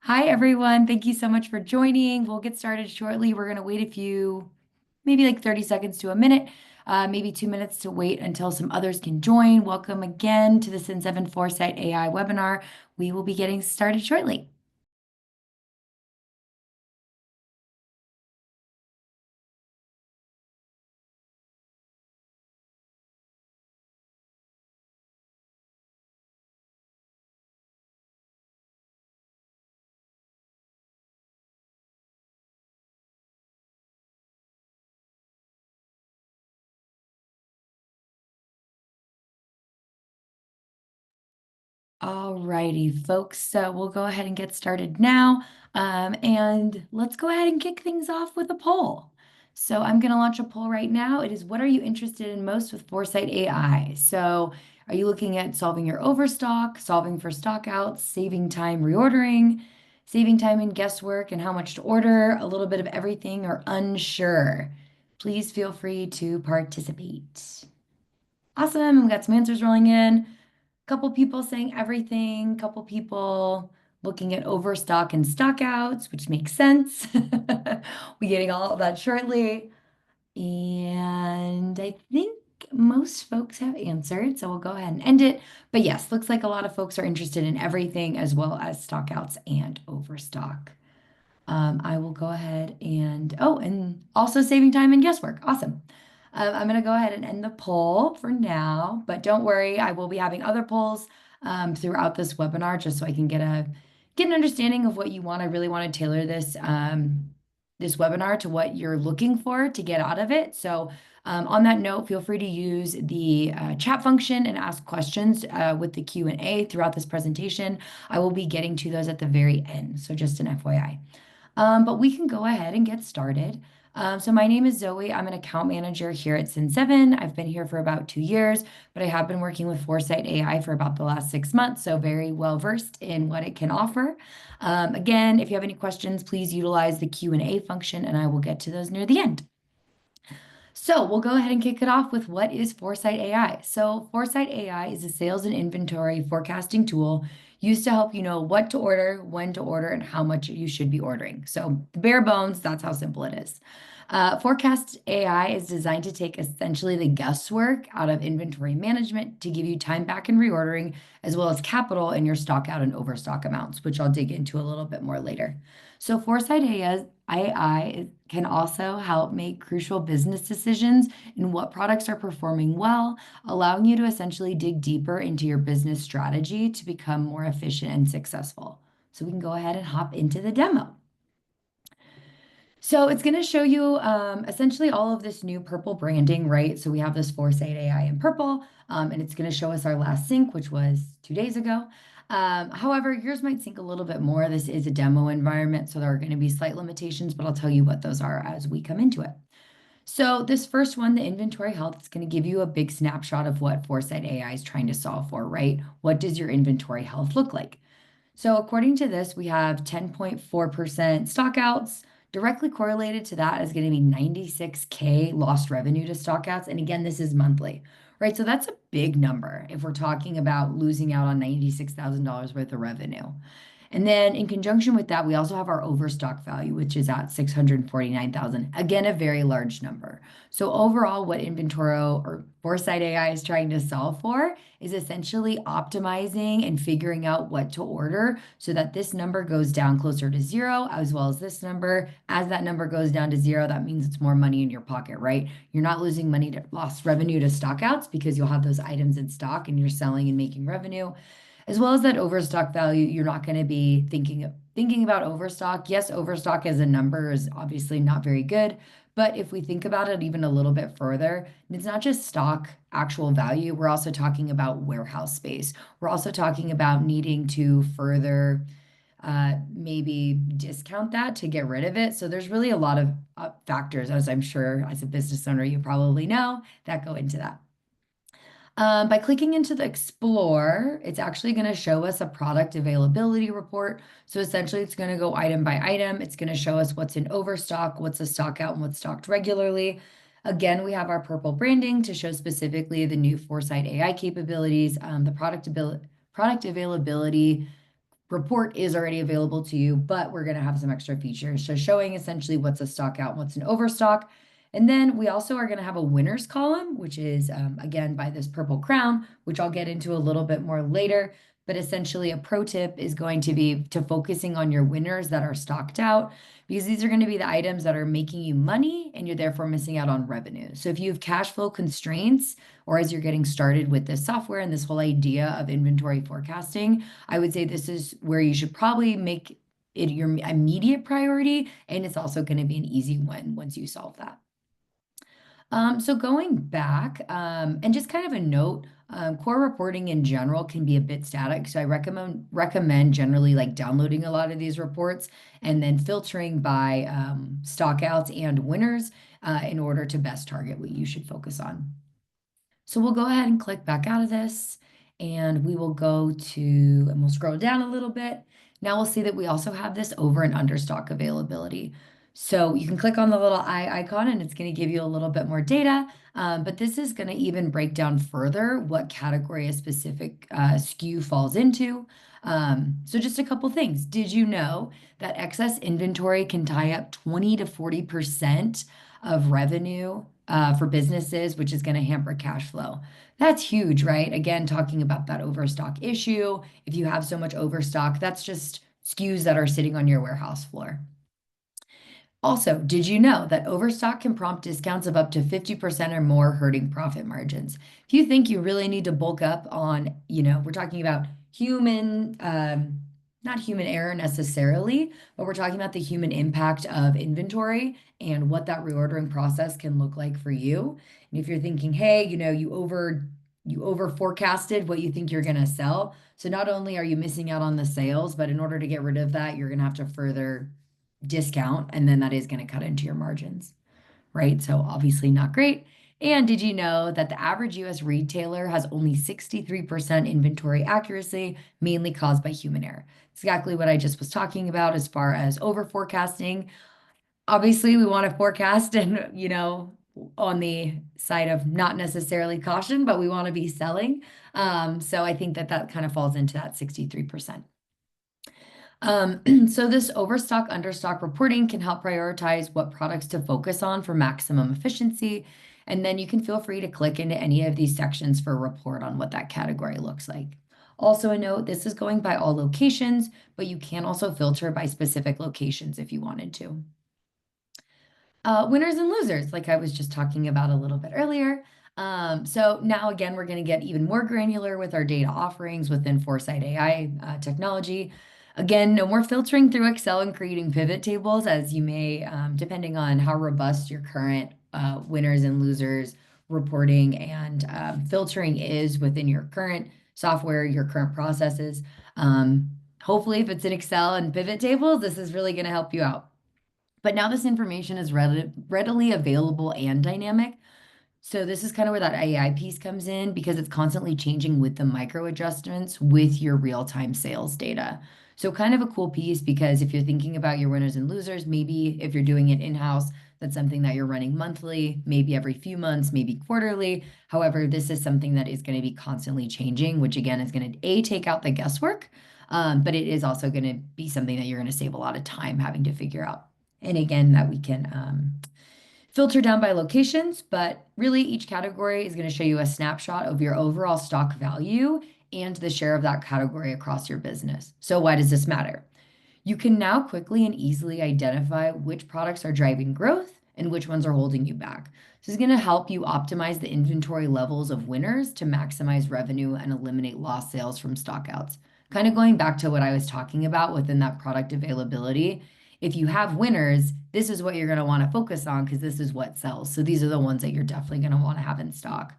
Hi, everyone. Thank you so much for joining. We'll get started shortly. We're going to wait a few, maybe like 30 seconds to a minute, maybe 2 minutes to wait until some others can join. Welcome again to the Cin7 Foresight AI webinar. We will be getting started shortly. Alrighty, folks. So we'll go ahead and get started now. And let's go ahead and kick things off with a poll. So I'm going to launch a poll right now. It is, what are you interested in most with Foresight AI? So are you looking at solving your overstock, solving for stockouts, saving time reordering, saving time in guesswork and how much to order, a little bit of everything, or unsure? Please feel free to participate. Awesome. We got some answers rolling in. Couple people saying everything, couple people looking at overstock and stockouts, which makes sense. We getting all of that shortly. And I think most folks have answered, so we'll go ahead and end it. But yes, looks like a lot of folks are interested in everything as well as stockouts and overstock. I will go ahead and also saving time and guesswork. Awesome. I'm going to go ahead and end the poll for now, but don't worry, I will be having other polls throughout this webinar just so I can get an understanding of what you want. I really want to tailor this webinar to what you're looking for to get out of it. So on that note, feel free to use the chat function and ask questions with the Q&A throughout this presentation. I will be getting to those at the very end, so just an FYI. But we can go ahead and get started. So my name is Zoe. I'm an account manager here at Cin7. I've been here for about 2 years, but I have been working with Foresight AI for about the last 6 months, so very well versed in what it can offer. Again, if you have any questions, please utilize the Q&A function, and I will get to those near the end. So we'll go ahead and kick it off with, what is Foresight AI? So Foresight AI is a sales and inventory forecasting tool used to help you know what to order, when to order, and how much you should be ordering. So the bare bones, that's how simple it is. Forecast AI is designed to take essentially the guesswork out of inventory management to give you time back in reordering, as well as capital in your stock out and overstock amounts, which I'll dig into a little bit more later. So Foresight AI can also help make crucial business decisions in what products are performing well, allowing you to essentially dig deeper into your business strategy to become more efficient and successful. So we can go ahead and hop into the demo. So it's going to show you essentially all of this new purple branding, right? So we have this Foresight AI in purple, and it's going to show us our last sync, which was 2 days ago. However, yours might sync a little bit more. This is a demo environment, so there are going to be slight limitations, but I'll tell you what those are as we come into it. So this first one, the inventory health, is going to give you a big snapshot of what Foresight AI is trying to solve for, right? What does your inventory health look like? So according to this, we have 10.4% stockouts. Directly correlated to that is going to be 96K lost revenue to stockouts. And again, this is monthly, right? So that's a big number if we're talking about losing out on $96,000 worth of revenue. And then in conjunction with that, we also have our overstock value, which is at 649,000. Again, a very large number. So overall, what Inventory or Foresight AI is trying to solve for is essentially optimizing and figuring out what to order so that this number goes down closer to zero, as well as this number. As that number goes down to zero, that means it's more money in your pocket, right? You're not losing money to lost revenue to stockouts because you'll have those items in stock and you're selling and making revenue, as well as that overstock value. You're not going to be thinking about overstock. Yes, overstock as a number is obviously not very good, but if we think about it even a little bit further, it's not just stock actual value. We're also talking about warehouse space. We're also talking about needing to further maybe discount that to get rid of it. So there's really a lot of factors, as I'm sure as a business owner you probably know, that go into that. By clicking into the Explore, it's actually going to show us a product availability report. So essentially, it's going to go item by item. It's going to show us what's in overstock, what's a stock out, and what's stocked regularly. Again, we have our purple branding to show specifically the new Foresight AI capabilities, the product availability report is already available to you, but we're going to have some extra features. So showing essentially what's a stock out and what's an overstock. And then we also are going to have a winners column, which is again by this purple crown, which I'll get into a little bit more later. But essentially, a pro tip is going to be to focusing on your winners that are stocked out, because these are going to be the items that are making you money and you're therefore missing out on revenue. So if you have cash flow constraints, or as you're getting started with this software and this whole idea of inventory forecasting, I would say this is where you should probably make it your immediate priority. And it's also going to be an easy win once you solve that. So going back, and just kind of a note, core reporting in general can be a bit static. So I recommend generally like downloading a lot of these reports and then filtering by stockouts and winners in order to best target what you should focus on. So we'll go ahead and click back out of this and we will go to, and we'll scroll down a little bit. Now we'll see that we also have this over and under stock availability. So you can click on the little eye icon and it's going to give you a little bit more data, but this is going to even break down further what category a specific SKU falls into. So just a couple things. Did you know that excess inventory can tie up 20 to 40% of revenue for businesses, which is going to hamper cash flow? That's huge, right? Again, talking about that overstock issue. If you have so much overstock, that's just SKUs that are sitting on your warehouse floor. Also, did you know that overstock can prompt discounts of up to 50% or more, hurting profit margins? If you think you really need to bulk up on, we're talking about human, not human error necessarily, but we're talking about the human impact of inventory and what that reordering process can look like for you. And if you're thinking, hey, you over forecasted what you think you're going to sell. So not only are you missing out on the sales, but in order to get rid of that, you're going to have to further discount, and then that is going to cut into your margins, right? So obviously not great. And did you know that the average US retailer has only 63% inventory accuracy, mainly caused by human error? It's exactly what I just was talking about as far as over forecasting. Obviously, we want to forecast and, on the side of not necessarily caution, but we want to be selling. So I think that that kind of falls into that 63%. So this overstock, understock reporting can help prioritize what products to focus on for maximum efficiency. And then you can feel free to click into any of these sections for a report on what that category looks like. Also a note, this is going by all locations, but you can also filter by specific locations if you wanted to. Winners and losers, like I was just talking about a little bit earlier. So now again, we're going to get even more granular with our data offerings within ForesightAI technology. Again, no more filtering through Excel and creating pivot tables, as you may, depending on how robust your current winners and losers reporting and filtering is within your current software, your current processes. Hopefully, if it's in Excel and pivot tables, this is really going to help you out. But now this information is readily available and dynamic. So this is kind of where that AI piece comes in, because it's constantly changing with the micro adjustments with your real-time sales data. So kind of a cool piece, because if you're thinking about your winners and losers, maybe if you're doing it in-house, that's something that you're running monthly, maybe every few months, maybe quarterly. However, this is something that is going to be constantly changing, which again is going to take out the guesswork, but it is also going to be something that you're going to save a lot of time having to figure out. And again, that we can filter down by locations, but really each category is going to show you a snapshot of your overall stock value and the share of that category across your business. So why does this matter? You can now quickly and easily identify which products are driving growth and which ones are holding you back. This is going to help you optimize the inventory levels of winners to maximize revenue and eliminate lost sales from stockouts. Kind of going back to what I was talking about within that product availability. If you have winners, this is what you're going to want to focus on, because this is what sells. So these are the ones that you're definitely going to want to have in stock.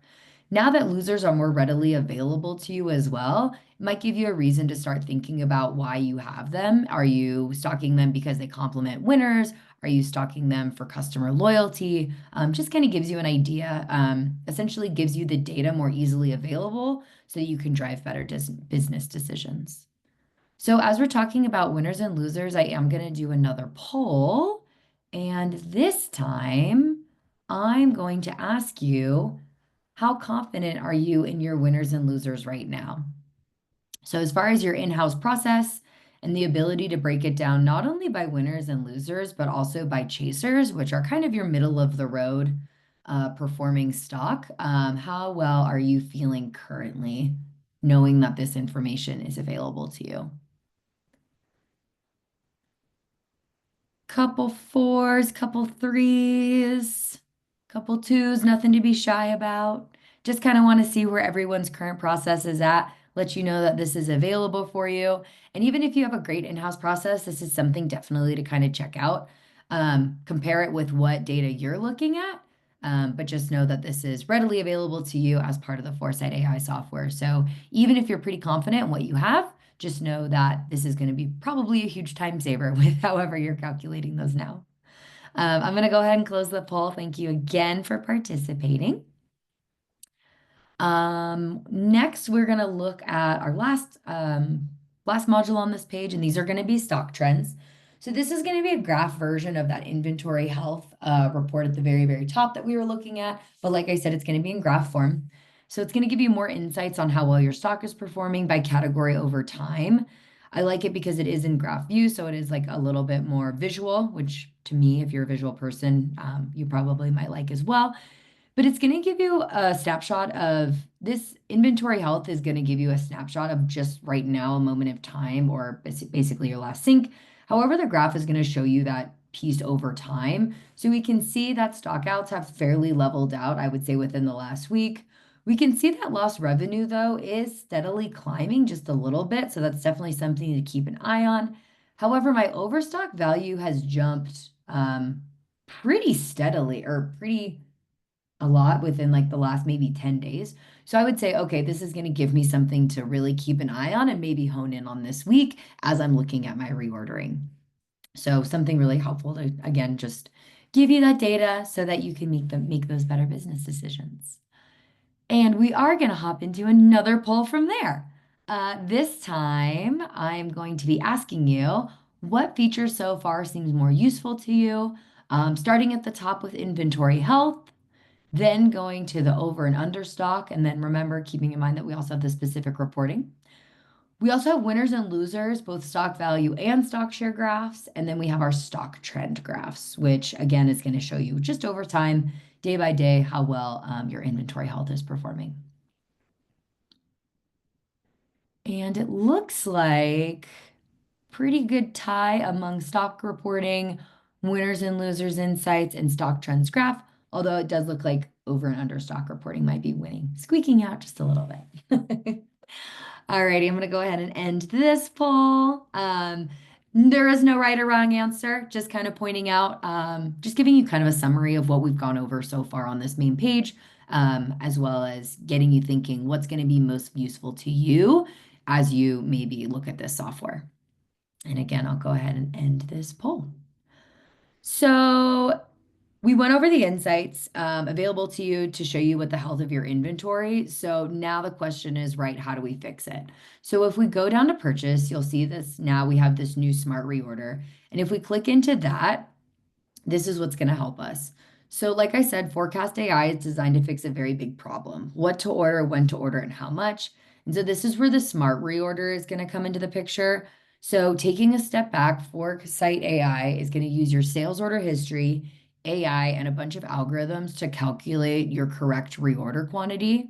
Now that losers are more readily available to you as well, it might give you a reason to start thinking about why you have them. Are you stocking them because they complement winners? Are you stocking them for customer loyalty? Just kind of gives you an idea, essentially gives you the data more easily available so that you can drive better business decisions. So as we're talking about winners and losers, I am going to do another poll. And this time, I'm going to ask you, how confident are you in your winners and losers right now? So as far as your in-house process, and the ability to break it down not only by winners and losers, but also by chasers, which are kind of your middle of the road performing stock. How well are you feeling currently, knowing that this information is available to you? Couple fours, couple threes, couple twos, nothing to be shy about. Just kind of want to see where everyone's current process is at, let you know that this is available for you. And even if you have a great in-house process, this is something definitely to kind of check out. Compare it with what data you're looking at. But just know that this is readily available to you as part of the Foresight AI software. So even if you're pretty confident in what you have, just know that this is going to be probably a huge time saver with however you're calculating those now. I'm going to go ahead and close the poll. Thank you again for participating. Next, we're going to look at our last module on this page, and these are going to be stock trends. So this is going to be a graph version of that inventory health report at the very, very top that we were looking at. But like I said, it's going to be in graph form. So it's going to give you more insights on how well your stock is performing by category over time. I like it because it is in graph view, so it is like a little bit more visual, which to me, if you're a visual person, you probably might like as well. But it's going to give you a snapshot of this inventory health is going to give you a snapshot of just right now, a moment of time, or basically your last sync. However, the graph is going to show you that piece over time. So we can see that stockouts have fairly leveled out, I would say, within the last week. We can see that lost revenue, though, is steadily climbing just a little bit. So that's definitely something to keep an eye on. However, my overstock value has jumped pretty steadily or pretty a lot within like the last maybe 10 days. So I would say, okay, this is going to give me something to really keep an eye on and maybe hone in on this week as I'm looking at my reordering. So something really helpful to, again, just give you that data so that you can make those better business decisions. And we are going to hop into another poll from there. This time, I'm going to be asking you what feature so far seems more useful to you, starting at the top with inventory health, then going to the over and under stock. And then remember, keeping in mind that we also have the specific reporting. We also have winners and losers, both stock value and stock share graphs. And then we have our stock trend graphs, which again is going to show you just over time, day by day, how well your inventory health is performing. And it looks like pretty good tie among stock reporting, winners and losers insights, and stock trends graph. Although it does look like over and under stock reporting might be winning, squeaking out just a little bit. All righty, I'm going to go ahead and end this poll. There is no right or wrong answer, just kind of pointing out, just giving you kind of a summary of what we've gone over so far on this main page, as well as getting you thinking what's going to be most useful to you as you maybe look at this software. And again, I'll go ahead and end this poll. So we went over the insights available to you to show you what the health of your inventory. So now the question is, right, how do we fix it? So if we go down to purchase, you'll see this. Now we have this new smart reorder. And if we click into that, this is what's going to help us. So like I said, Forecast AI is designed to fix a very big problem: what to order, when to order, and how much. And so this is where the smart reorder is going to come into the picture. So taking a step back, Foresight AI is going to use your sales order history, AI, and a bunch of algorithms to calculate your correct reorder quantity.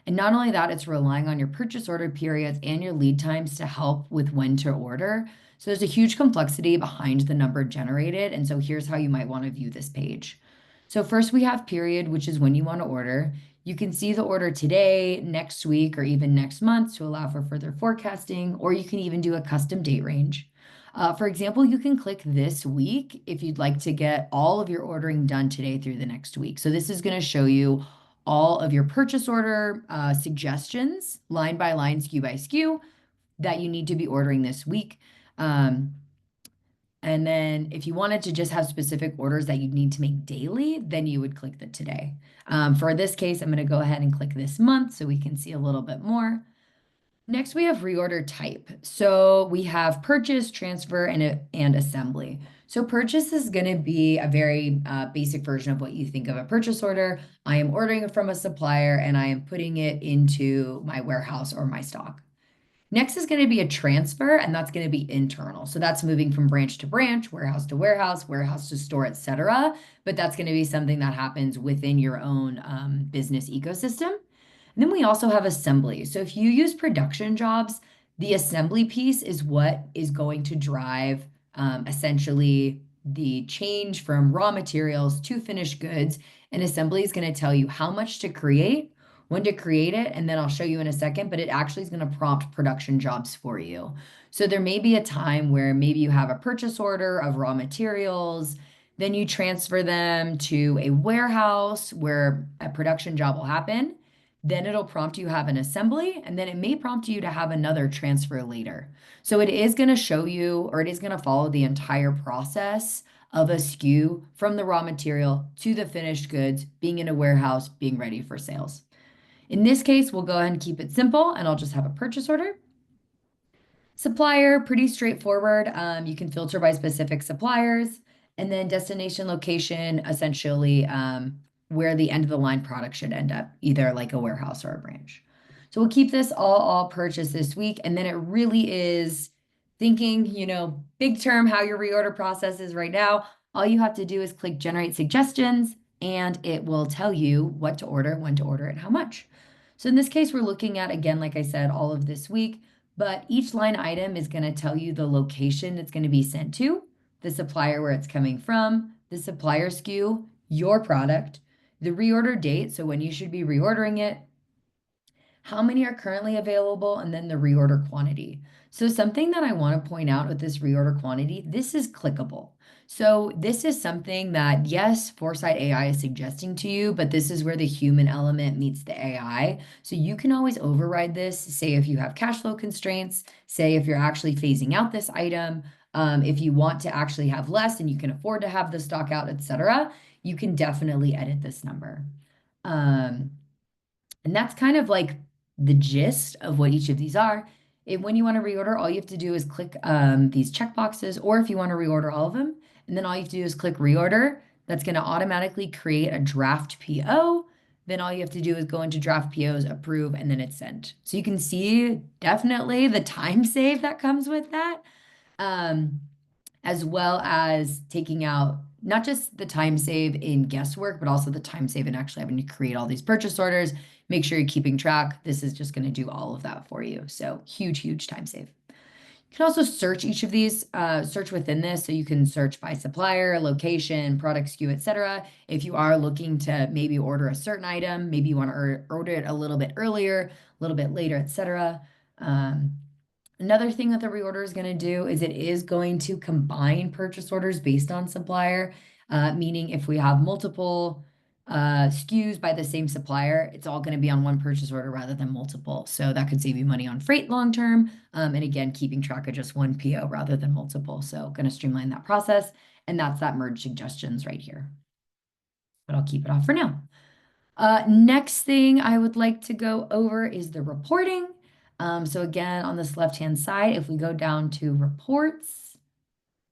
And not only that, it's relying on your purchase order periods and your lead times to help with when to order. So there's a huge complexity behind the number generated. And so here's how you might want to view this page. So first we have period, which is when you want to order. You can see the order today, next week, or even next month to allow for further forecasting, or you can even do a custom date range. For example, you can click this week if you'd like to get all of your ordering done today through the next week. So this is going to show you all of your purchase order suggestions, line by line, SKU by SKU, that you need to be ordering this week. And then if you wanted to just have specific orders that you need to make daily, then you would click the today. For this case, I'm going to go ahead and click this month so we can see a little bit more. Next, we have reorder type. So we have purchase, transfer, and assembly. So purchase is going to be a very basic version of what you think of a purchase order. I am ordering it from a supplier and I am putting it into my warehouse or my stock. Next is going to be a transfer, and that's going to be internal. So that's moving from branch to branch, warehouse to warehouse, warehouse to store, etc. But that's going to be something that happens within your own business ecosystem. And then we also have assembly. So if you use production jobs, the assembly piece is what is going to drive essentially the change from raw materials to finished goods. And assembly is going to tell you how much to create, when to create it, and then I'll show you in a second, but it actually is going to prompt production jobs for you. So there may be a time where maybe you have a purchase order of raw materials, then you transfer them to a warehouse where a production job will happen. Then it'll prompt you have an assembly, and then it may prompt you to have another transfer later. So it is going to show you, or it is going to follow the entire process of a SKU from the raw material to the finished goods, being in a warehouse, being ready for sales. In this case, we'll go ahead and keep it simple, and I'll just have a purchase order. Supplier, pretty straightforward. You can filter by specific suppliers, and then destination location, essentially where the end of the line product should end up, either like a warehouse or a branch. So we'll keep this all purchased this week, and then it really is thinking, big term how your reorder process is right now. All you have to do is click generate suggestions, and it will tell you what to order, when to order it, how much. So in this case, we're looking at, again, like I said, all of this week, but each line item is going to tell you the location it's going to be sent to, the supplier where it's coming from, the supplier SKU, your product, the reorder date, so when you should be reordering it, how many are currently available, and then the reorder quantity. So something that I want to point out with this reorder quantity, this is clickable. So this is something that, yes, ForesightAI is suggesting to you, but this is where the human element meets the AI. So you can always override this, say if you have cash flow constraints, say if you're actually phasing out this item, if you want to actually have less and you can afford to have the stock out, etc., you can definitely edit this number. And that's kind of like the gist of what each of these are. When you want to reorder, all you have to do is click these check boxes, or if you want to reorder all of them, and then all you have to do is click reorder. That's going to automatically create a draft PO. Then all you have to do is go into draft POs, approve, and then it's sent. So you can see definitely the time save that comes with that. As well as taking out not just the time save in guesswork, but also the time save in actually having to create all these purchase orders. Make sure you're keeping track. This is just going to do all of that for you. So huge time save. You can also search each of these, search within this. So you can search by supplier, location, product SKU, etc. If you are looking to maybe order a certain item, maybe you want to order it a little bit earlier, a little bit later, etc. Another thing that the reorder is going to do is it is going to combine purchase orders based on supplier, meaning if we have multiple SKUs by the same supplier, it's all going to be on one purchase order rather than multiple. So that could save you money on freight long term. And again, keeping track of just one PO rather than multiple. So going to streamline that process. And that's that merge suggestions right here. But I'll keep it off for now. Next thing I would like to go over is the reporting. So again, on this left-hand side, if we go down to reports,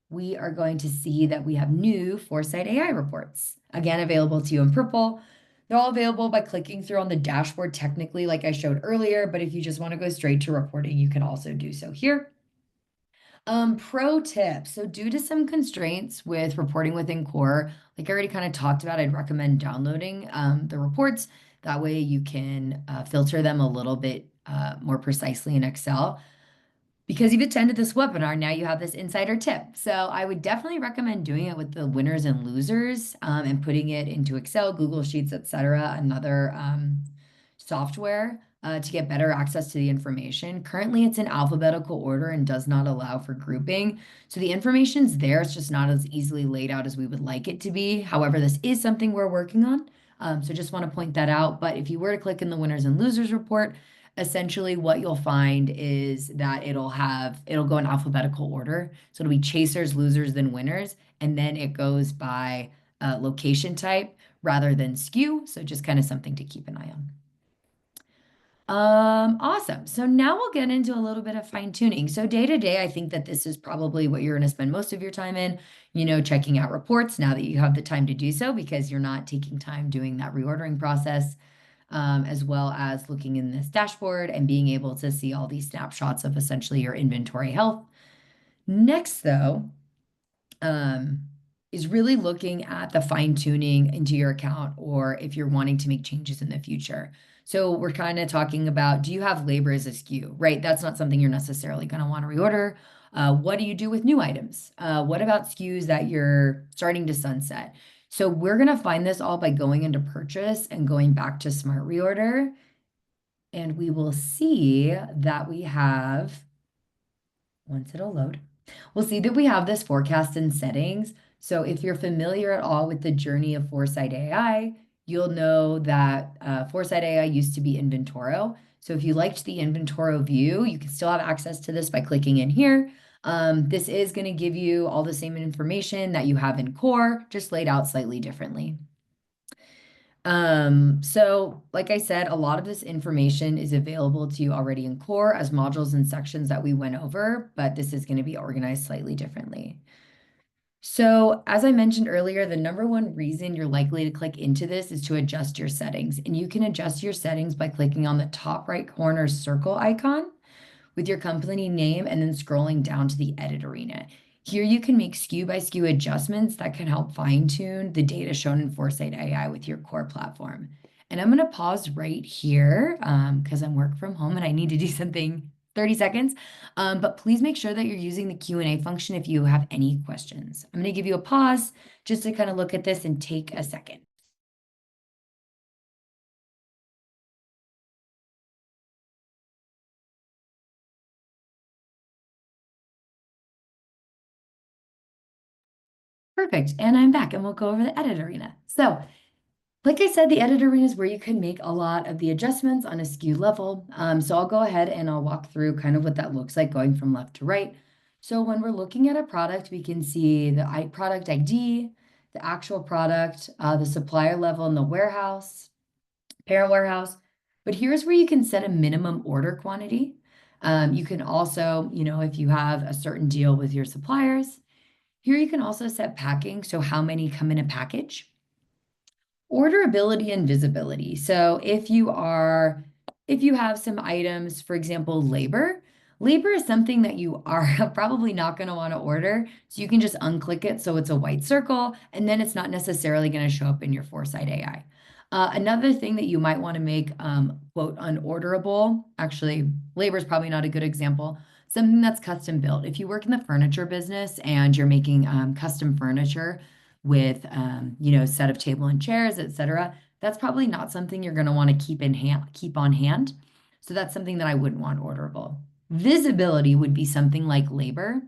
we are going to see that we have new ForesightAI reports, again, available to you in purple. They're all available by clicking through on the dashboard technically, like I showed earlier, but if you just want to go straight to reporting, you can also do so here. Pro tip. So due to some constraints with reporting within Core, like I already kind of talked about, I'd recommend downloading the reports. That way you can filter them a little bit more precisely in Excel. Because you've attended this webinar, now you have this insider tip. So I would definitely recommend doing it with the winners and losers and putting it into Excel, Google Sheets, etc., another software to get better access to the information. Currently, it's in alphabetical order and does not allow for grouping. So the information's there, it's just not as easily laid out as we would like it to be. However, this is something we're working on. So just want to point that out. But if you were to click in the winners and losers report, essentially what you'll find is that it'll go in alphabetical order. So it'll be chasers, losers, then winners. And then it goes by location type rather than SKU. So just kind of something to keep an eye on. Awesome. So now we'll get into a little bit of fine tuning. So day to day, I think that this is probably what you're going to spend most of your time in, checking out reports now that you have the time to do so because you're not taking time doing that reordering process. as well as looking in this dashboard and being able to see all these snapshots of essentially your inventory health. Next, though, um, is really looking at the fine tuning into your account or if you're wanting to make changes in the future. So we're kind of talking about, do you have labor as a SKU, right? That's not something you're necessarily going to want to reorder. What do you do with new items? What about SKUs that you're starting to sunset? So we're going to find this all by going into purchase and going back to smart reorder. And we will see that we have, once it'll load, we'll see that we have this forecast in settings. So if you're familiar at all with the journey of Foresight AI, you'll know that Foresight AI used to be Inventoro. So if you liked the Inventoro view, you can still have access to this by clicking in here. This is going to give you all the same information that you have in Core, just laid out slightly differently. So like I said, a lot of this information is available to you already in Core as modules and sections that we went over, but this is going to be organized slightly differently. So as I mentioned earlier, the number one reason you're likely to click into this is to adjust your settings. And you can adjust your settings by clicking on the top right corner circle icon with your company name and then scrolling down to the edit arena. Here you can make SKU by SKU adjustments that can help fine tune the data shown in Foresight AI with your core platform. And I'm going to pause right here because I'm work from home and I need to do something 30 seconds. But please make sure that you're using the Q&A function if you have any questions. I'm going to give you a pause just to kind of look at this and take a second. Perfect. And I'm back and we'll go over the edit arena. So like I said, the edit arena is where you can make a lot of the adjustments on a SKU level. So I'll go ahead and I'll walk through kind of what that looks like going from left to right. So when we're looking at a product, we can see the product ID, the actual product, the supplier level in the warehouse, parent warehouse. But here's where you can set a minimum order quantity. You can also, if you have a certain deal with your suppliers, here you can also set packing. So how many come in a package? Orderability and visibility. So if you have some items, for example, labor is something that you are probably not going to want to order. So you can just unclick it so it's a white circle, and then it's not necessarily going to show up in your Foresight AI. Another thing that you might want to make, quote, unorderable, actually, labor is probably not a good example, something that's custom built. If you work in the furniture business and you're making custom furniture, with set of table and chairs, etc. That's probably not something you're going to want to keep on hand. So that's something that I wouldn't want orderable. Visibility would be something like labor.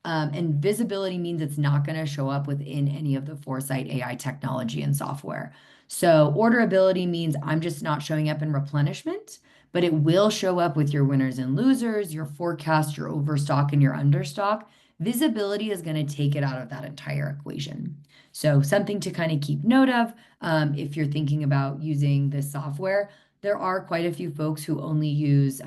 And visibility means it's not going to show up within any of the Foresight AI technology and software. So orderability means I'm just not showing up in replenishment, but it will show up with your winners and losers, your forecast, your overstock, and your understock. Visibility is going to take it out of that entire equation. So something to kind of keep note of if you're thinking about using this software. There are quite a few folks who only use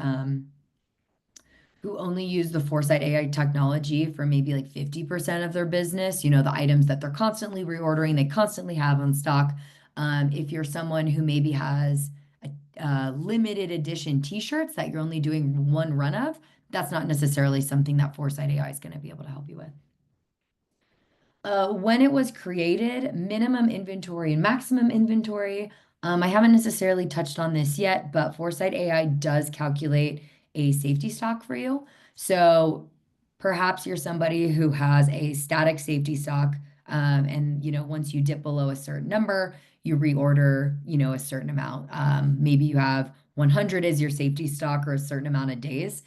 the Foresight AI technology for maybe like 50% of their business, the items that they're constantly reordering, they constantly have on stock. If you're someone who maybe has limited edition t-shirts that you're only doing one run of, that's not necessarily something that Foresight AI is going to be able to help you with. When it was created, minimum inventory and maximum inventory. I haven't necessarily touched on this yet, but Foresight AI does calculate a safety stock for you. So perhaps you're somebody who has a static safety stock, and once you dip below a certain number, you reorder, a certain amount. Maybe you have 100 as your safety stock or a certain amount of days.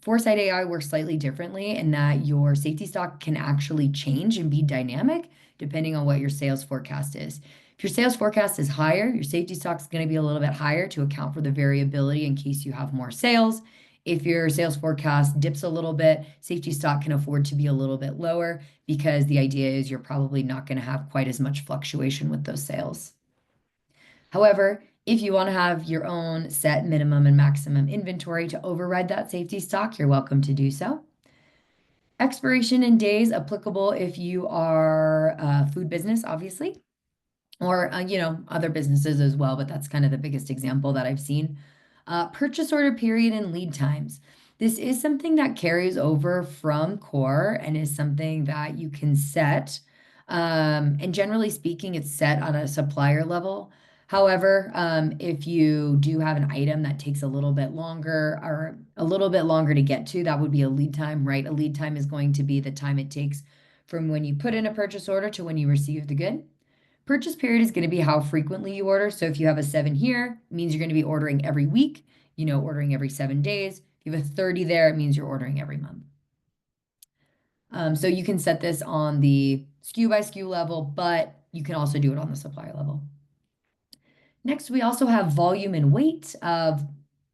Foresight AI works slightly differently in that your safety stock can actually change and be dynamic depending on what your sales forecast is. If your sales forecast is higher, your safety stock is going to be a little bit higher to account for the variability in case you have more sales. If your sales forecast dips a little bit, safety stock can afford to be a little bit lower because the idea is you're probably not going to have quite as much fluctuation with those sales. However, if you want to have your own set minimum and maximum inventory to override that safety stock, you're welcome to do so. Expiration in days applicable if you are a food business, obviously. or other businesses as well, but that's kind of the biggest example that I've seen. Purchase order period and lead times. This is something that carries over from core and is something that you can set. And generally speaking, it's set on a supplier level. However, if you do have an item that takes a little bit longer or a little bit longer to get to, that would be a lead time, right? A lead time is going to be the time it takes from when you put in a purchase order to when you receive the good. Purchase period is going to be how frequently you order. So if you have a 7 here, it means you're going to be ordering every week, ordering every 7 days. If you have a 30 there, it means you're ordering every month. So you can set this on the SKU by SKU level, but you can also do it on the supplier level. Next, we also have volume and weight of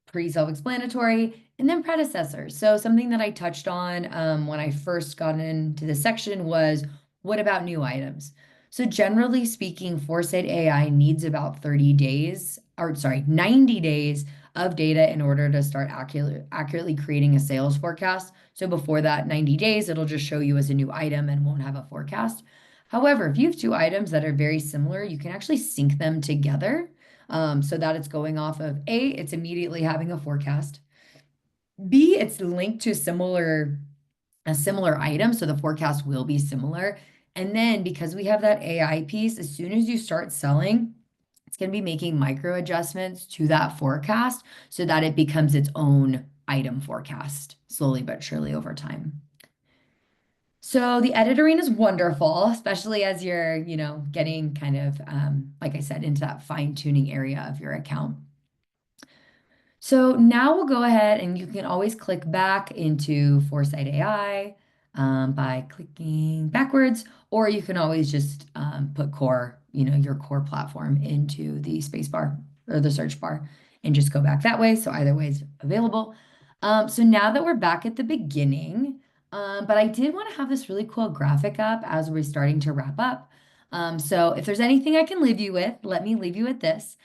pretty self-explanatory, and then predecessors. So something that I touched on when I first got into this section was, what about new items? So generally speaking, Foresight AI needs about 30 days, or sorry, 90 days of data in order to start accurately creating a sales forecast. So before that 90 days, it'll just show you as a new item and won't have a forecast. However, if you have two items that are very similar, you can actually sync them together so that it's going off of A, it's immediately having a forecast. B, it's linked to a similar item, so the forecast will be similar. And then because we have that AI piece, as soon as you start selling, it's going to be making micro adjustments to that forecast so that it becomes its own item forecast slowly but surely over time. So the editing is wonderful, especially as you're, getting kind of, like I said, into that fine-tuning area of your account. So now we'll go ahead and you can always click back into Foresight AI by clicking backwards, or you can always just put core, your core platform into the space bar or the search bar and just go back that way. So either way is available. So now that we're back at the beginning, but I did want to have this really cool graphic up as we're starting to wrap up. So if there's anything I can leave you with, let me leave you with this.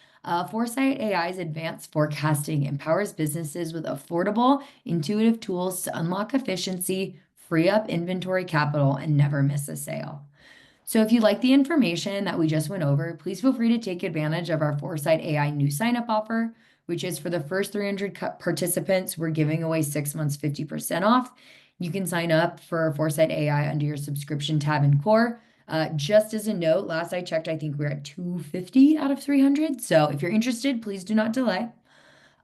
Foresight AI's advanced forecasting empowers businesses with affordable, intuitive tools to unlock efficiency, free up inventory capital, and never miss a sale. So if you like the information that we just went over, please feel free to take advantage of our Foresight AI new sign-up offer, which is for the first 300 participants. We're giving away 6 months 50% off. You can sign up for Foresight AI under your subscription tab in Core. Just as a note, last I checked, I think we're at 250 out of 300. So if you're interested, please do not delay.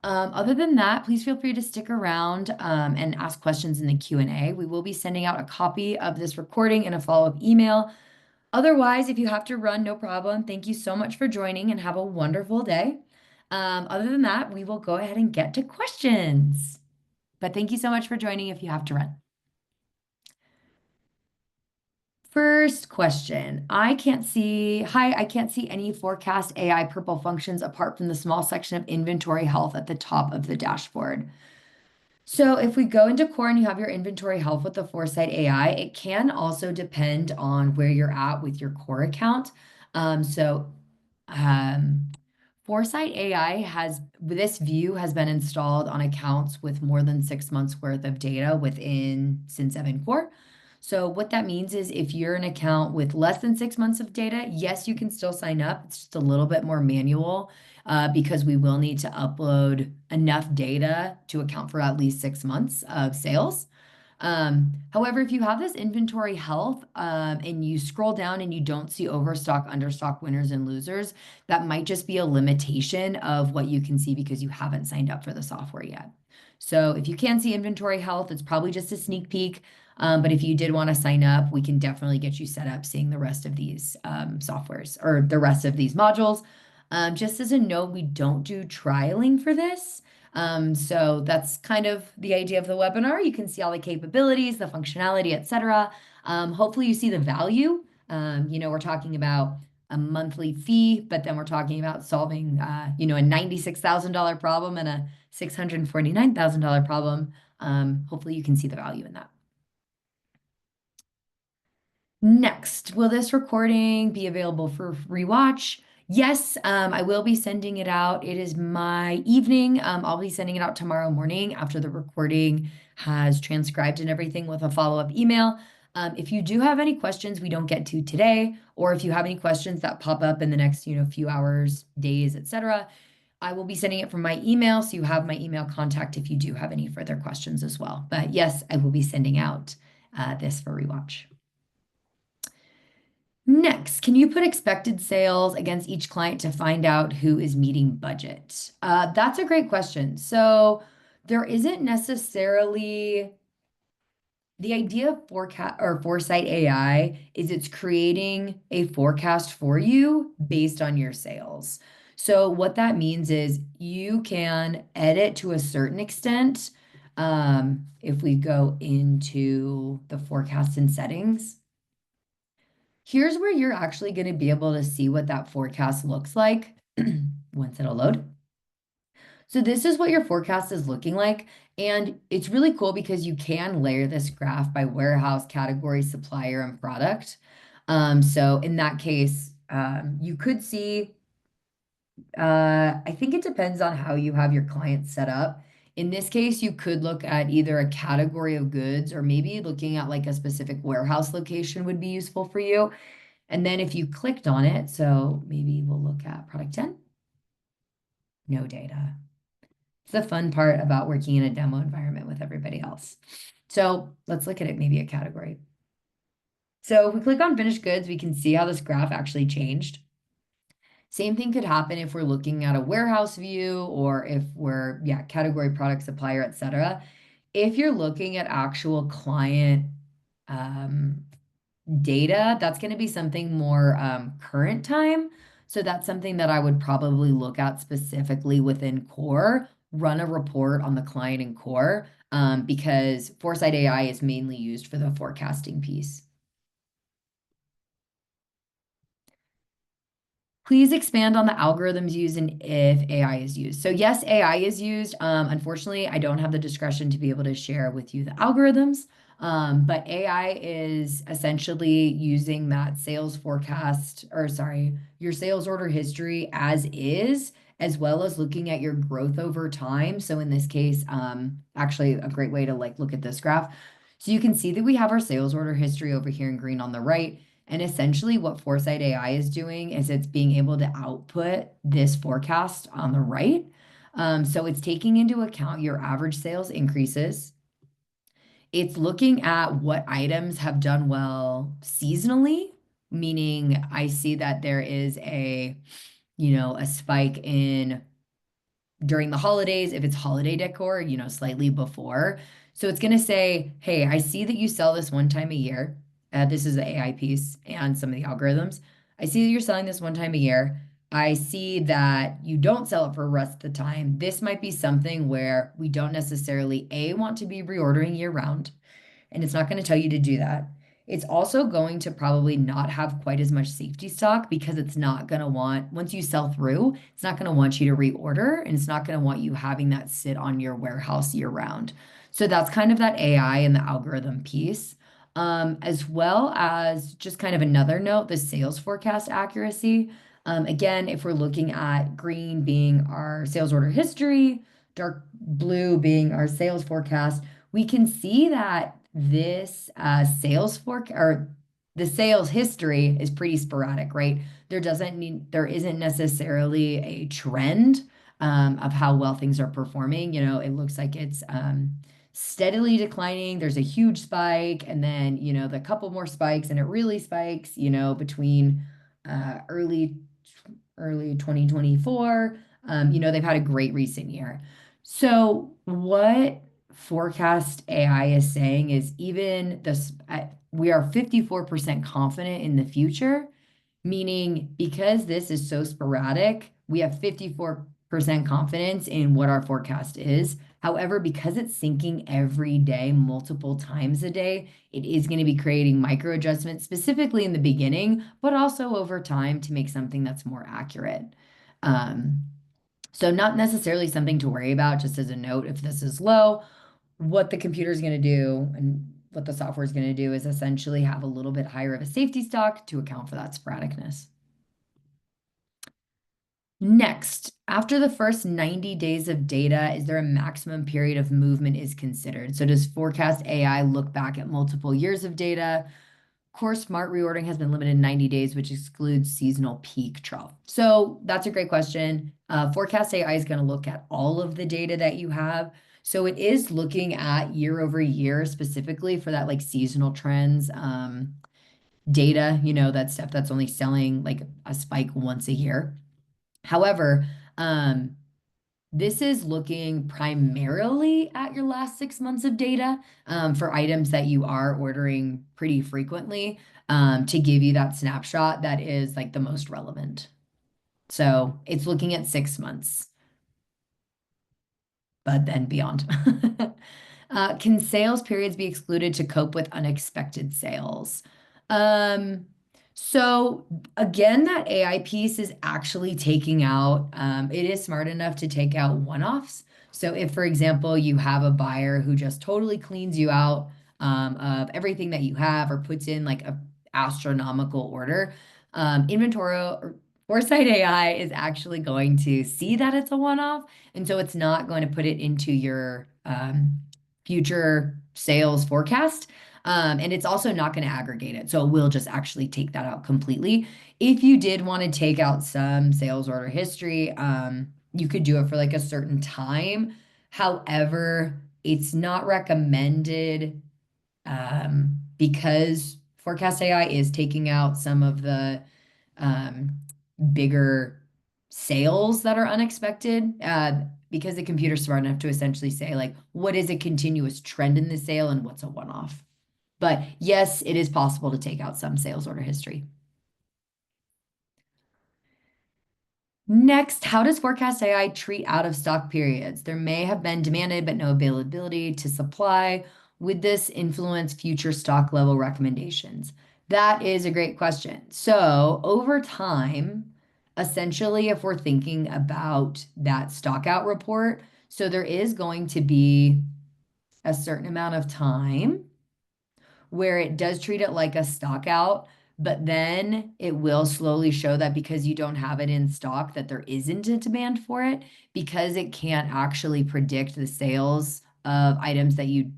Other than that, please feel free to stick around and ask questions in the Q&A. We will be sending out a copy of this recording and a follow-up email. Otherwise, if you have to run, no problem. Thank you so much for joining and have a wonderful day. Other than that, we will go ahead and get to questions. But thank you so much for joining if you have to run. First question. I can't see any forecast AI purple functions apart from the small section of inventory health at the top of the dashboard. So if we go into core and you have your inventory health with the Foresight AI, it can also depend on where you're at with your core account. So Foresight AI this view has been installed on accounts with more than 6 months worth of data within Cin7 core. So what that means is if you're an account with less than 6 months of data, yes, you can still sign up. It's just a little bit more manual because we will need to upload enough data to account for at least 6 months of sales. However, if you have this inventory health and you scroll down and you don't see overstock, understock, winners, and losers, that might just be a limitation of what you can see because you haven't signed up for the software yet. So if you can see inventory health, it's probably just a sneak peek. But if you did want to sign up, we can definitely get you set up seeing the rest of these softwares or the rest of these modules. Just as a note, we don't do trialing for this. So that's kind of the idea of the webinar. You can see all the capabilities, the functionality, etc. Hopefully you see the value. We're talking about a monthly fee, but then we're talking about solving, a $96,000 problem and a $649,000 problem. Hopefully you can see the value in that. Next, will this recording be available for rewatch? Yes, I will be sending it out. It is my evening. I'll be sending it out tomorrow morning after the recording has transcribed and everything with a follow-up email. If you do have any questions we don't get to today, or if you have any questions that pop up in the next, few hours, days, etc., I will be sending it from my email, so you have my email contact if you do have any further questions as well. But yes, I will be sending out this for rewatch. Next, can you put expected sales against each client to find out who is meeting budget? That's a great question. So there isn't necessarily the idea of forecast or Foresight AI is it's creating a forecast for you based on your sales. So what that means is you can edit to a certain extent. If we go into the forecast and settings, here's where you're actually going to be able to see what that forecast looks like once it'll load. So this is what your forecast is looking like. And it's really cool because you can layer this graph by warehouse, category, supplier, and product. So in that case, you could see, I think it depends on how you have your clients set up. In this case, you could look at either a category of goods or maybe looking at like a specific warehouse location would be useful for you. And then if you clicked on it, so maybe we'll look at product 10, no data. It's the fun part about working in a demo environment with everybody else. So let's look at it, maybe a category. So if we click on finished goods, we can see how this graph actually changed. Same thing could happen if we're looking at a warehouse view or if we're, category, product, supplier, etc. If you're looking at actual client data, that's going to be something more current time. So that's something that I would probably look at specifically within core, run a report on the client in core, because Foresight AI is mainly used for the forecasting piece. Please expand on the algorithms used and if AI is used. So yes, AI is used. Unfortunately, I don't have the discretion to be able to share with you the algorithms. But AI is essentially using that sales forecast, or sorry, your sales order history as is, as well as looking at your growth over time. So in this case, actually a great way to like look at this graph. So you can see that we have our sales order history over here in green on the right. And essentially what Foresight AI is doing is it's being able to output this forecast on the right. So it's taking into account your average sales increases. It's looking at what items have done well seasonally, meaning I see that there is a spike in during the holidays, if it's holiday decor, slightly before. So it's going to say, hey, I see that you sell this one time a year. This is the AI piece and some of the algorithms. I see that you're selling this one time a year. I see that you don't sell it for the rest of the time. This might be something where we don't necessarily, want to be reordering year round, and it's not going to tell you to do that. It's also going to probably not have quite as much safety stock because it's not going to want, once you sell through, it's not going to want you to reorder and it's not going to want you having that sit on your warehouse year round. So that's kind of that AI and the algorithm piece. As well as just kind of another note, the sales forecast accuracy. Again, if we're looking at green being our sales order history, dark blue being our sales forecast, we can see that this sales forecast or the sales history is pretty sporadic, right? There isn't necessarily a trend of how well things are performing. It looks like it's steadily declining. There's a huge spike, and then the couple more spikes, and it really spikes, between early 2024. They've had a great recent year. So what Forecast AI is saying is even this, we are 54% confident in the future, meaning because this is so sporadic, we have 54% confidence in what our forecast is. However, because it's syncing every day, multiple times a day, it is going to be creating micro adjustments, specifically in the beginning, but also over time to make something that's more accurate. So not necessarily something to worry about, just as a note, if this is low, what the computer is going to do and what the software is going to do is essentially have a little bit higher of a safety stock to account for that sporadicness. Next, after the first 90 days of data, is there a maximum period of movement is considered? So does Forecast AI look back at multiple years of data? Core smart reordering has been limited to 90 days, which excludes seasonal peak trough. So that's a great question. Forecast AI is going to look at all of the data that you have. So it is looking at year over year specifically for that like seasonal trends data, that stuff that's only selling like a spike once a year. However, this is looking primarily at your last 6 months of data for items that you are ordering pretty frequently to give you that snapshot that is like the most relevant. So it's looking at 6 months, but then beyond. Can sales periods be excluded to cope with unexpected sales? Um, so again, that AI piece is actually taking out, it is smart enough to take out one-offs. So if, for example, you have a buyer who just totally cleans you out of everything that you have or puts in like a astronomical order, inventory or Foresight AI is actually going to see that it's a one-off, and so it's not going to put it into your future sales forecast. And it's also not going to aggregate it. So it will just actually take that out completely. If you did want to take out some sales order history, you could do it for like a certain time. However, it's not recommended because Forecast AI is taking out some of the um, bigger sales that are unexpected because the computer's smart enough to essentially say, like, what is a continuous trend in the sale and what's a one-off? But yes, it is possible to take out some sales order history. Next, how does Forecast AI treat out of stock periods? There may have been demanded, but no availability to supply. Would this influence future stock level recommendations? That is a great question. So, over time, essentially, if we're thinking about that stock out report, so there is going to be a certain amount of time where it does treat it like a stock out, but then it will slowly show that because you don't have it in stock, that there isn't a demand for it because it can't actually predict the sales of items that you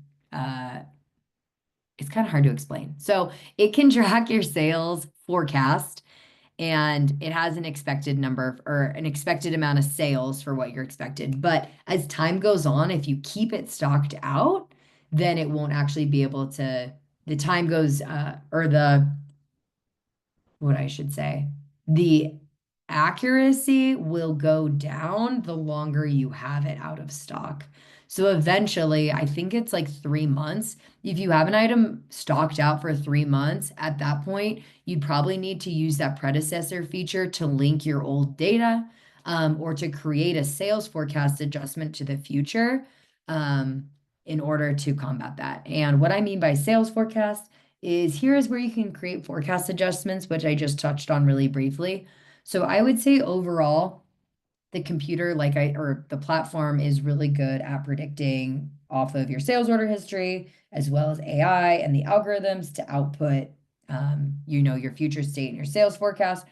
it's kind of hard to explain. So it can track your sales forecast and it has an expected number or an expected amount of sales for what you're expected. But as time goes on, if you keep it stocked out, then it won't actually be able to, the time goes, or the what I should say. The accuracy will go down the longer you have it out of stock. So eventually, I think it's like 3 months. If you have an item stocked out for 3 months, at that point, you'd probably need to use that predecessor feature to link your old data or to create a sales forecast adjustment to the future in order to combat that. And what I mean by sales forecast is here is where you can create forecast adjustments, which I just touched on really briefly. So I would say overall, the computer, or the platform is really good at predicting off of your sales order history, as well as AI and the algorithms to output, your future state and your sales forecast.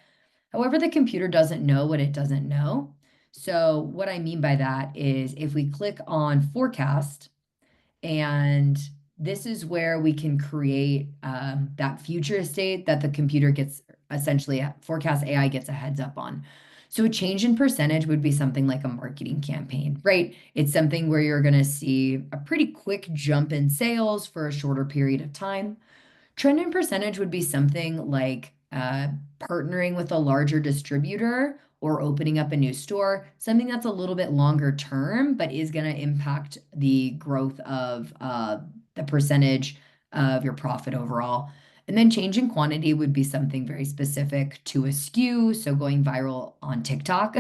However, the computer doesn't know what it doesn't know. So what I mean by that is if we click on forecast, and this is where we can create that future state that the computer gets essentially Forecast AI gets a heads up on. So a change in percentage would be something like a marketing campaign, right? It's something where you're going to see a pretty quick jump in sales for a shorter period of time. Trend and percentage would be something like partnering with a larger distributor or opening up a new store, something that's a little bit longer term, but is going to impact the growth of the percentage of your profit overall. And then change in quantity would be something very specific to a SKU. So going viral on TikTok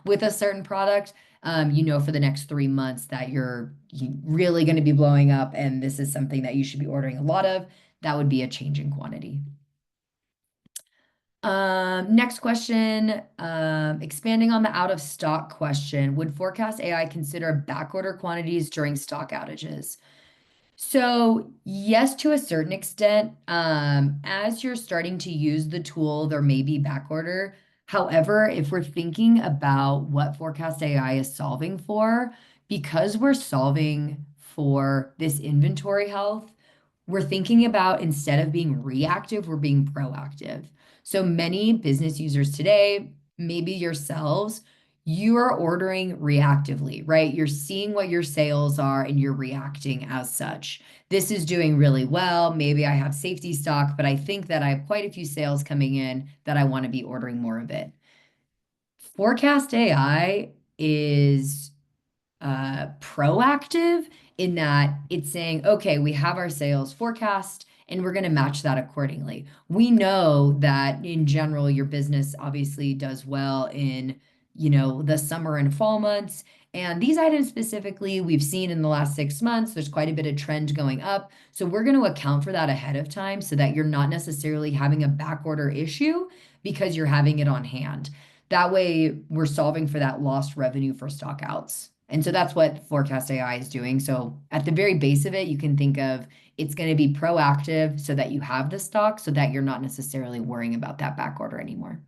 with a certain product, for the next 3 months that you're really going to be blowing up, and this is something that you should be ordering a lot of. That would be a change in quantity. Next question, expanding on the out of stock question, would Forecast AI consider backorder quantities during stock outages? So yes, to a certain extent, as you're starting to use the tool, there may be backorder. However, if we're thinking about what Forecast AI is solving for, because we're solving for this inventory health, we're thinking about instead of being reactive, we're being proactive. So many business users today, maybe yourselves, you are ordering reactively, right? You're seeing what your sales are and you're reacting as such. This is doing really well. Maybe I have safety stock, but I think that I have quite a few sales coming in that I want to be ordering more of it. Forecast AI is proactive in that it's saying, okay, we have our sales forecast and we're going to match that accordingly. We know that in general, your business obviously does well in, the summer and fall months. And these items specifically, we've seen in the last 6 months, there's quite a bit of trend going up. So we're going to account for that ahead of time so that you're not necessarily having a back order issue because you're having it on hand. That way, we're solving for that lost revenue for stockouts. And so that's what Forecast AI is doing. So at the very base of it, you can think of it's going to be proactive so that you have the stock so that you're not necessarily worrying about that back order anymore.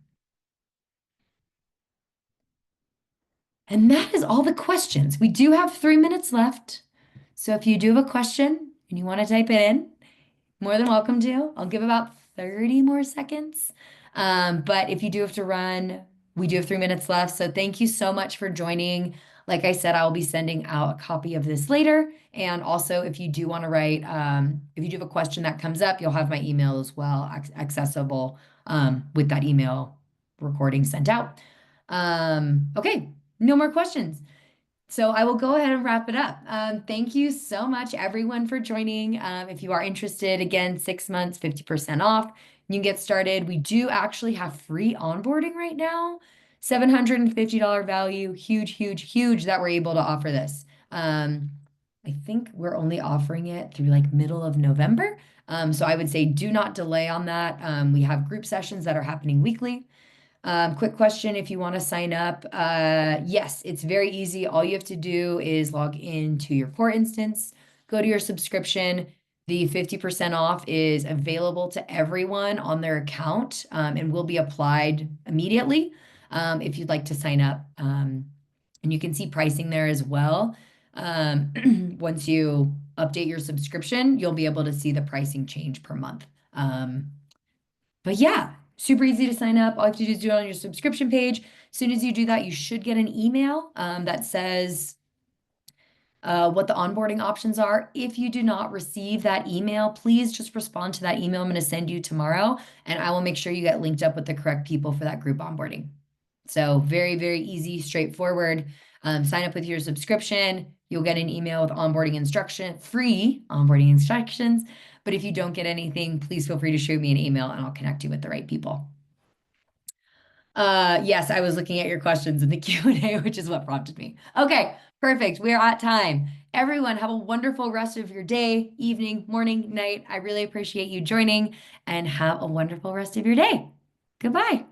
And that is all the questions. We do have 3 minutes left. So if you do have a question and you want to type it in, more than welcome to. I'll give about 30 more seconds. But if you do have to run, we do have 3 minutes left. So thank you so much for joining. Like I said, I'll be sending out a copy of this later. And also, if you do want to write, if you do have a question that comes up, you'll have my email as well, accessible with that email recording sent out. Okay, no more questions. So I will go ahead and wrap it up. Thank you so much, everyone, for joining. If you are interested, again, 6 months, 50% off. You can get started. We do actually have free onboarding right now. $750 value. Huge, huge, huge that we're able to offer this. I think we're only offering it through like middle of November. So I would say do not delay on that. We have group sessions that are happening weekly. Quick question, if you want to sign up, yes, it's very easy. All you have to do is log into your core instance, go to your subscription. The 50% off is available to everyone on their account and will be applied immediately if you'd like to sign up. And you can see pricing there as well. Once you update your subscription, you'll be able to see the pricing change per month. But yeah, super easy to sign up. All you have to do is do it on your subscription page. As soon as you do that, you should get an email that says what the onboarding options are. If you do not receive that email, please just respond to that email I'm going to send you tomorrow, and I will make sure you get linked up with the correct people for that group onboarding. So very, very easy, straightforward. Sign up with your subscription. You'll get an email with free onboarding instructions. But if you don't get anything, please feel free to shoot me an email and I'll connect you with the right people. Yes, I was looking at your questions in the Q&A, which is what prompted me. Okay, perfect. We are at time. Everyone, have a wonderful rest of your day, evening, morning, night. I really appreciate you joining and have a wonderful rest of your day. Goodbye.